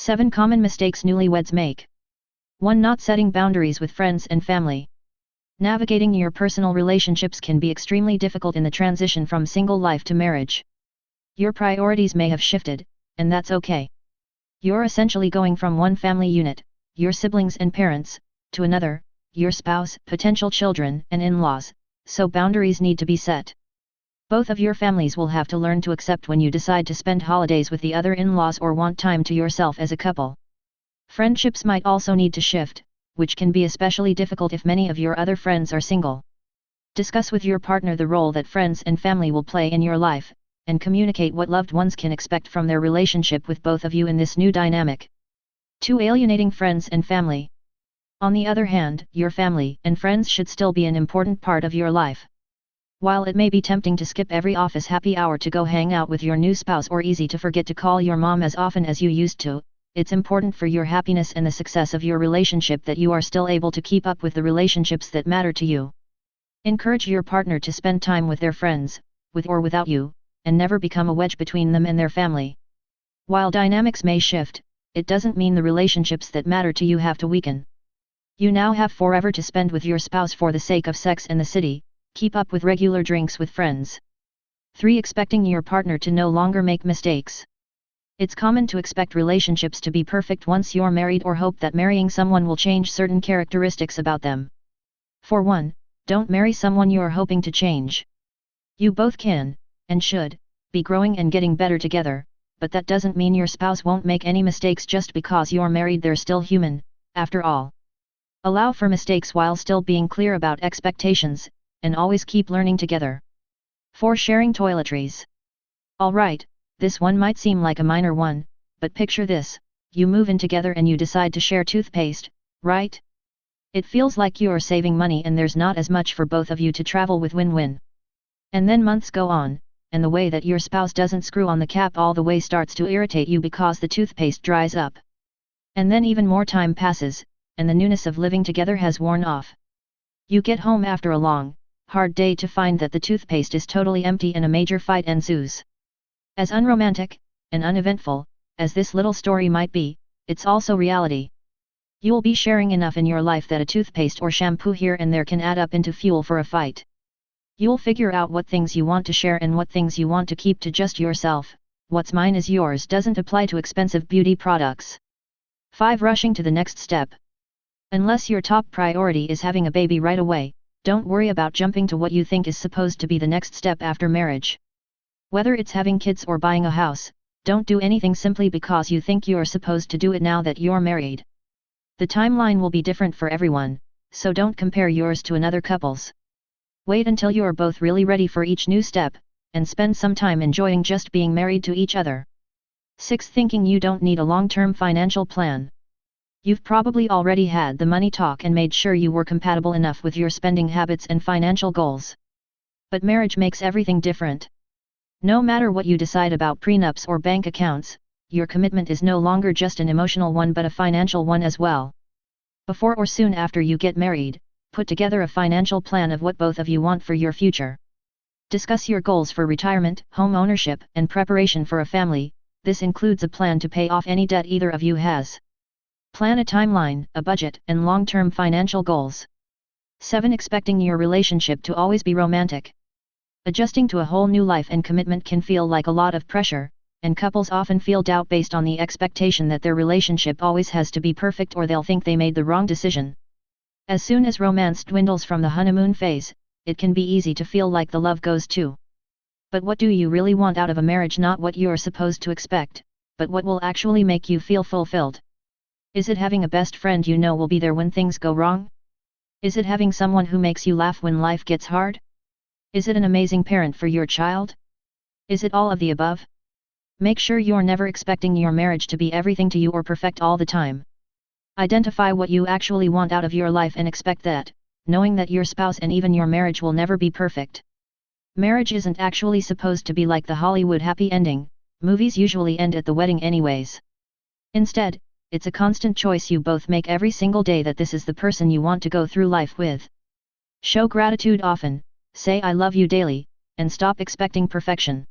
7 Common Mistakes Newlyweds Make. 1. Not setting boundaries with friends and family. Navigating your personal relationships can be extremely difficult in the transition from single life to marriage. Your priorities may have shifted, and that's okay. You're essentially going from one family unit, your siblings and parents, to another, your spouse, potential children, and in-laws, so boundaries need to be set. Both of your families will have to learn to accept when you decide to spend holidays with the other in-laws or want time to yourself as a couple. Friendships might also need to shift, which can be especially difficult if many of your other friends are single. Discuss with your partner the role that friends and family will play in your life, and communicate what loved ones can expect from their relationship with both of you in this new dynamic. 2. Alienating friends and family. On the other hand, your family and friends should still be an important part of your life. While it may be tempting to skip every office happy hour to go hang out with your new spouse or easy to forget to call your mom as often as you used to, it's important for your happiness and the success of your relationship that you are still able to keep up with the relationships that matter to you. Encourage your partner to spend time with their friends, with or without you, and never become a wedge between them and their family. While dynamics may shift, it doesn't mean the relationships that matter to you have to weaken. You now have forever to spend with your spouse for the sake of sex and the city. Keep up with regular drinks with friends. 3. Expecting your partner to no longer make mistakes. It's common to expect relationships to be perfect once you're married or hope that marrying someone will change certain characteristics about them. For one, don't marry someone you're hoping to change. You both can, and should, be growing and getting better together, but that doesn't mean your spouse won't make any mistakes just because you're married. They're still human, after all. Allow for mistakes while still being clear about expectations, and always keep learning together. 4. Sharing toiletries. Alright, this one might seem like a minor one, but picture this: you move in together and you decide to share toothpaste, right? It feels like you're saving money and there's not as much for both of you to travel with. Win-win. And then months go on, and the way that your spouse doesn't screw on the cap all the way starts to irritate you because the toothpaste dries up. And then even more time passes, and the newness of living together has worn off. You get home after a long, hard day to find that the toothpaste is totally empty and a major fight ensues. As unromantic and uneventful as this little story might be, it's also reality. You'll be sharing enough in your life that a toothpaste or shampoo here and there can add up into fuel for a fight. You'll figure out what things you want to share and what things you want to keep to just yourself. What's mine is yours doesn't apply to expensive beauty products. 5. Rushing to the next step. Unless your top priority is having a baby right away, don't worry about jumping to what you think is supposed to be the next step after marriage. Whether it's having kids or buying a house, don't do anything simply because you think you're supposed to do it now that you're married. The timeline will be different for everyone, so don't compare yours to another couple's. Wait until you're both really ready for each new step, and spend some time enjoying just being married to each other. 6. Thinking you don't need a long-term financial plan. You've probably already had the money talk and made sure you were compatible enough with your spending habits and financial goals. But marriage makes everything different. No matter what you decide about prenups or bank accounts, your commitment is no longer just an emotional one but a financial one as well. Before or soon after you get married, put together a financial plan of what both of you want for your future. Discuss your goals for retirement, home ownership, and preparation for a family. This includes a plan to pay off any debt either of you has. Plan a timeline, a budget, and long-term financial goals. 7. Expecting your relationship to always be romantic. Adjusting to a whole new life and commitment can feel like a lot of pressure, and couples often feel doubt based on the expectation that their relationship always has to be perfect or they'll think they made the wrong decision. As soon as romance dwindles from the honeymoon phase, it can be easy to feel like the love goes too. But what do you really want out of a marriage? Not what you're supposed to expect, but what will actually make you feel fulfilled. Is it having a best friend you know will be there when things go wrong? Is it having someone who makes you laugh when life gets hard? Is it an amazing parent for your child? Is it all of the above? Make sure you're never expecting your marriage to be everything to you or perfect all the time. Identify what you actually want out of your life and expect that, knowing that your spouse and even your marriage will never be perfect. Marriage isn't actually supposed to be like the Hollywood happy ending. Movies usually end at the wedding anyways. Instead, it's a constant choice you both make every single day that this is the person you want to go through life with. Show gratitude often, say I love you daily, and stop expecting perfection.